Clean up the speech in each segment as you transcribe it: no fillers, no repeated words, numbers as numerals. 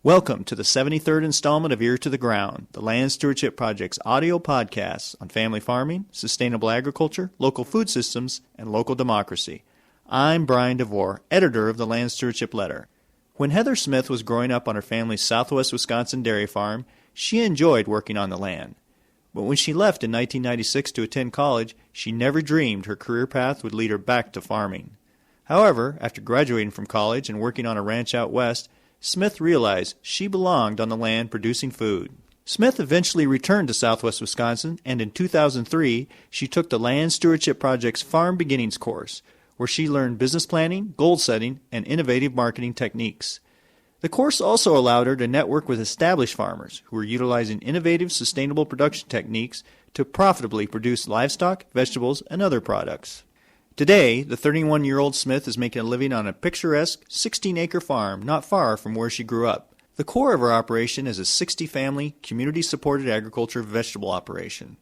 Welcome to the 73rd installment of Ear to the Ground, the Land Stewardship Project's audio podcasts on family farming, sustainable agriculture, local food systems, and local democracy. I'm Brian DeVore, editor of the Land Stewardship Letter. When Heather Smith was growing up on her family's southwest Wisconsin dairy farm, she enjoyed working on the land. But when she left in 1996 to attend college, she never dreamed her career path would lead her back to farming. However, after graduating from college and working on a ranch out west, Smith realized she belonged on the land producing food. Smith eventually returned to southwest Wisconsin, and in 2003, she took the Land Stewardship Project's Farm Beginnings course, where she learned business planning, goal setting, and innovative marketing techniques. The course also allowed her to network with established farmers who were utilizing innovative, sustainable production techniques to profitably produce livestock, vegetables, and other products. Today, the 31-year-old Smith is making a living on a picturesque 16-acre farm not far from where she grew up. The core of her operation is a 60-family, community-supported agriculture vegetable operation.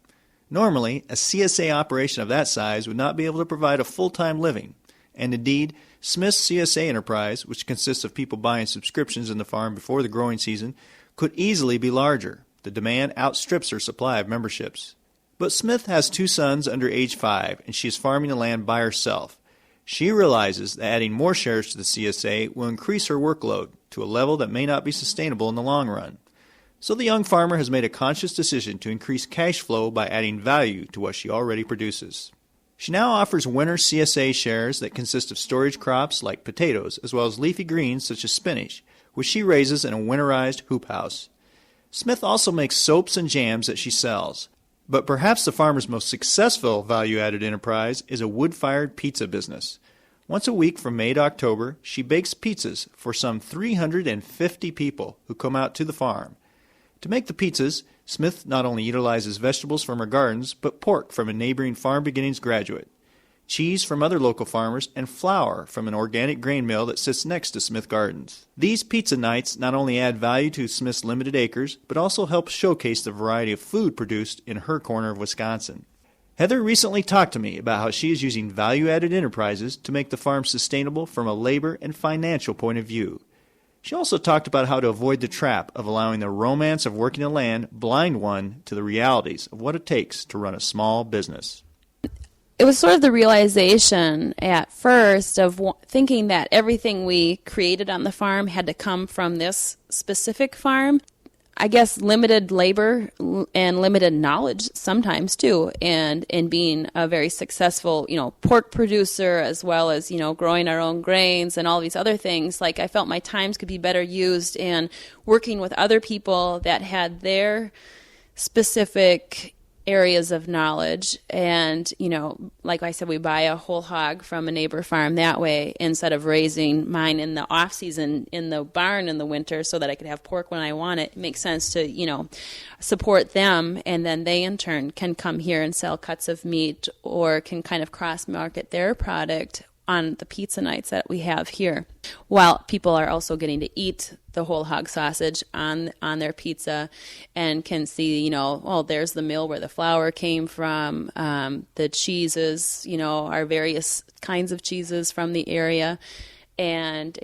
Normally, a CSA operation of that size would not be able to provide a full-time living. And indeed, Smith's CSA enterprise, which consists of people buying subscriptions in the farm before the growing season, could easily be larger. The demand outstrips her supply of memberships. But Smith has 2 sons under age 5, and she is farming the land by herself. She realizes that adding more shares to the CSA will increase her workload to a level that may not be sustainable in the long run. So the young farmer has made a conscious decision to increase cash flow by adding value to what she already produces. She now offers winter CSA shares that consist of storage crops like potatoes, as well as leafy greens such as spinach, which she raises in a winterized hoop house. Smith also makes soaps and jams that she sells. But perhaps the farmer's most successful value-added enterprise is a wood-fired pizza business. Once a week from May to October, she bakes pizzas for some 350 people who come out to the farm. To make the pizzas, Smith not only utilizes vegetables from her gardens, but pork from a neighboring Farm Beginnings graduate, cheese from other local farmers, and flour from an organic grain mill that sits next to Smith Gardens. These pizza nights not only add value to Smith's limited acres, but also help showcase the variety of food produced in her corner of Wisconsin. Heather recently talked to me about how she is using value-added enterprises to make the farm sustainable from a labor and financial point of view. She also talked about how to avoid the trap of allowing the romance of working the land blind one to the realities of what it takes to run a small business. It was sort of the realization at first of thinking that everything we created on the farm had to come from this specific farm. I guess limited labor and limited knowledge sometimes too, and in being a very successful, pork producer as well as, growing our own grains and all these other things. Like I felt my times could be better used in working with other people that had their specific areas of knowledge, and like I said, we buy a whole hog from a neighbor farm that way instead of raising mine in the off season in the barn in the winter so that I could have pork when I want it. It makes sense to support them, and then they in turn can come here and sell cuts of meat or can kind of cross market their product on the pizza nights that we have here, while people are also getting to eat the whole hog sausage on their pizza and can see, there's the mill where the flour came from, the cheeses, our various kinds of cheeses from the area. And,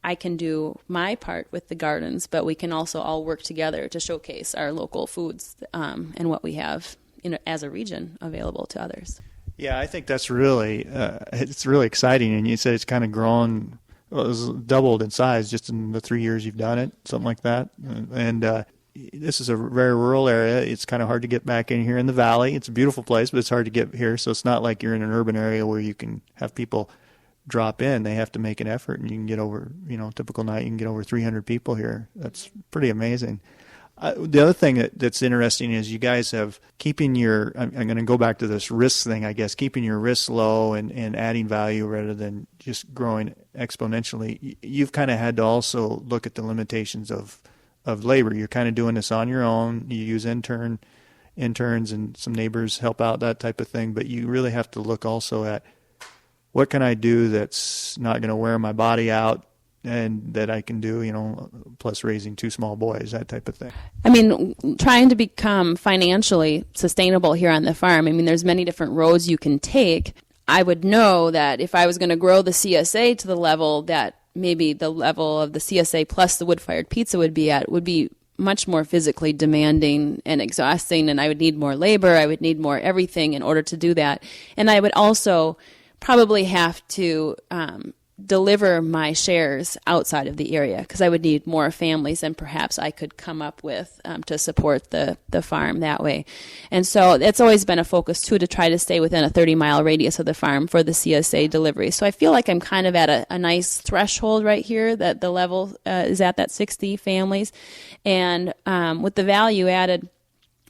I can do my part with the gardens, but we can also all work together to showcase our local foods and what we have as a region available to others. Yeah, I think that's really it's really exciting. And you said it's kind of grown, it was doubled in size just in the 3 years you've done it, something like that. And this is a very rural area. It's kind of hard to get back in here in the valley. It's a beautiful place, but it's hard to get here. So it's not like you're in an urban area where you can have people drop in. They have to make an effort, and you can get over, typical night, you can get over 300 people here. That's pretty amazing. The other thing that's interesting is you guys have keeping your, I'm going to go back to this risk thing, I guess, keeping your risks low and adding value rather than just growing exponentially. You've kind of had to also look at the limitations of labor. You're kind of doing this on your own. You use interns and some neighbors help out, that type of thing. But you really have to look also at what can I do that's not going to wear my body out, and that I can do, plus raising 2 small boys, that type of thing. I mean, trying to become financially sustainable here on the farm, there's many different roads you can take. I would know that if I was going to grow the CSA to the level that maybe the level of the CSA plus the wood-fired pizza would be much more physically demanding and exhausting, and I would need more labor, I would need more everything in order to do that. And I would also probably have to deliver my shares outside of the area because I would need more families than perhaps I could come up with to support the farm that way. And so it's always been a focus too to try to stay within a 30-mile radius of the farm for the CSA delivery. So I feel like I'm kind of at a nice threshold right here that the level is at that 60 families. And with the value added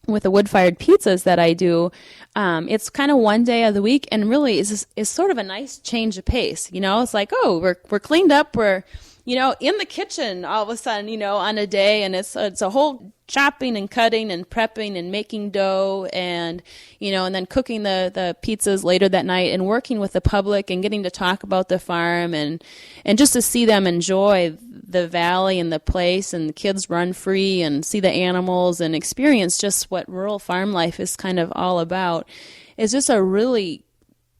with the wood-fired pizzas that I do, it's kind of one day of the week, and really is sort of a nice change of pace. You know, it's like, oh, we're cleaned up, we're, you know, in the kitchen all of a sudden, you know, on a day, and it's a whole chopping and cutting and prepping and making dough, and, you know, and then cooking the pizzas later that night, and working with the public and getting to talk about the farm, and just to see them enjoy the valley and the place, and the kids run free and see the animals and experience just what rural farm life is kind of all about, is just a really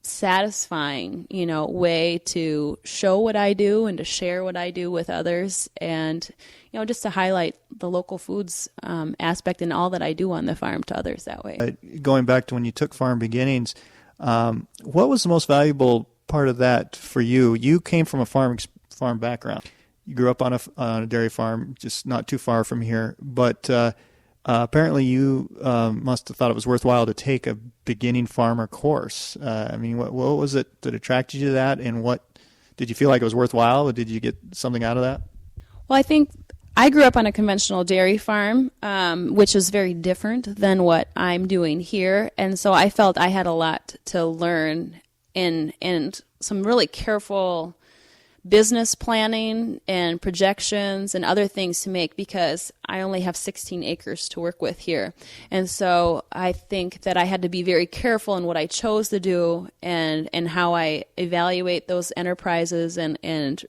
satisfying, you know, way to show what I do and to share what I do with others, and, you know, just to highlight the local foods aspect in all that I do on the farm to others that way. Going back to when you took Farm Beginnings, what was the most valuable part of that for you? You came from a farm background. You grew up on a dairy farm just not too far from here, but apparently you must have thought it was worthwhile to take a beginning farmer course. I mean, what was it that attracted you to that, and what did you feel like it was worthwhile, or did you get something out of that? Well, I think I grew up on a conventional dairy farm, which is very different than what I'm doing here, and so I felt I had a lot to learn and some really careful business planning and projections and other things to make, because I only have 16 acres to work with here. And so I think that I had to be very careful in what I chose to do and how I evaluate those enterprises, and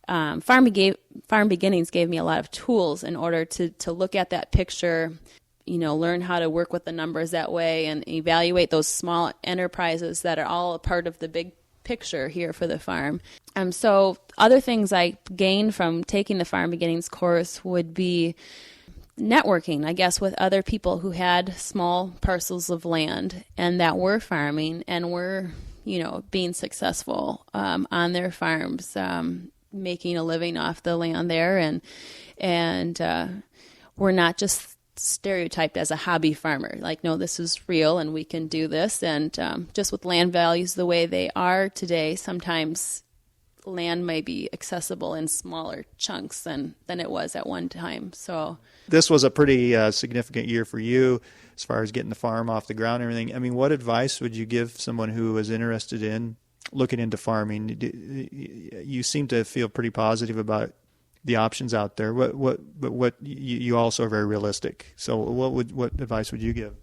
Farm Beginnings gave me a lot of tools in order to look at that picture, you know, learn how to work with the numbers that way, and evaluate those small enterprises that are all a part of the big picture here for the farm. So other things I gained from taking the Farm Beginnings course would be networking, I guess, with other people who had small parcels of land and that were farming and were, you know, being successful on their farms, making a living off the land there, and we're not just stereotyped as a hobby farmer. Like, no, this is real and we can do this. And just with land values the way they are today, sometimes land may be accessible in smaller chunks than it was at one time. So this was a pretty significant year for you as far as getting the farm off the ground and everything. I mean, what advice would you give someone who was interested in looking into farming? You seem to feel pretty positive about the options out there. But you also are very realistic. So what advice would you give?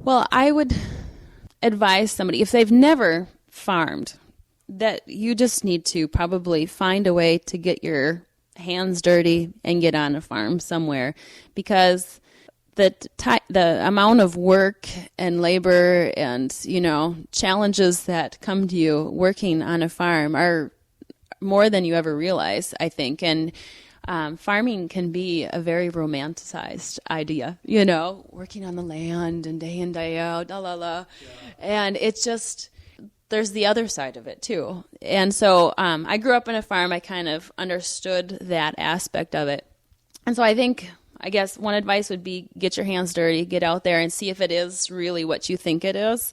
Well, I would advise somebody, if they've never farmed, that you just need to probably find a way to get your hands dirty and get on a farm somewhere, because the amount of work and labor and, you know, challenges that come to you working on a farm are more than you ever realize, I think. And farming can be a very romanticized idea, you know, working on the land and day in, day out, Yeah. And it's just, there's the other side of it too. And so I grew up in a farm. I kind of understood that aspect of it. And so I guess one advice would be get your hands dirty, get out there and see if it is really what you think it is.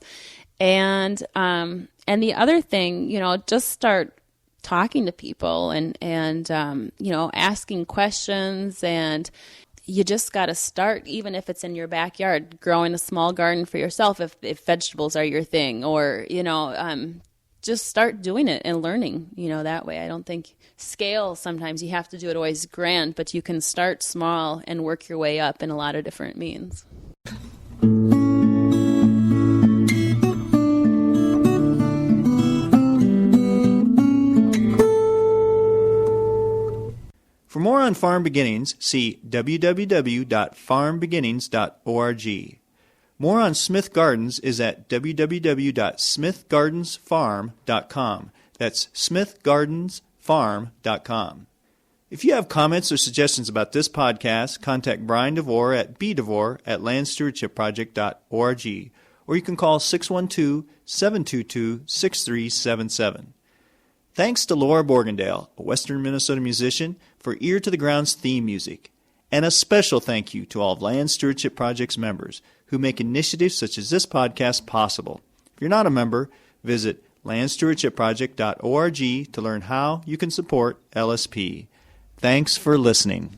And the other thing, you know, just start talking to people and you know, asking questions, and you just got to start, even if it's in your backyard, growing a small garden for yourself if vegetables are your thing, or, you know, just start doing it and learning, you know, that way. I don't think scale, sometimes you have to do it always grand, but you can start small and work your way up in a lot of different means. For more on Farm Beginnings, see www.farmbeginnings.org. More on Smith Gardens is at www.smithgardensfarm.com. That's Smith Gardens lspfarm.com. If you have comments or suggestions about this podcast, contact Brian DeVore at bdevore@landstewardshipproject.org, or you can call 612-722-6377. Thanks to Laura Borgendale, a Western Minnesota musician, for Ear to the Ground's theme music. And a special thank you to all of Land Stewardship Project's members who make initiatives such as this podcast possible. If you're not a member, visit landstewardshipproject.org to learn how you can support LSP. Thanks for listening.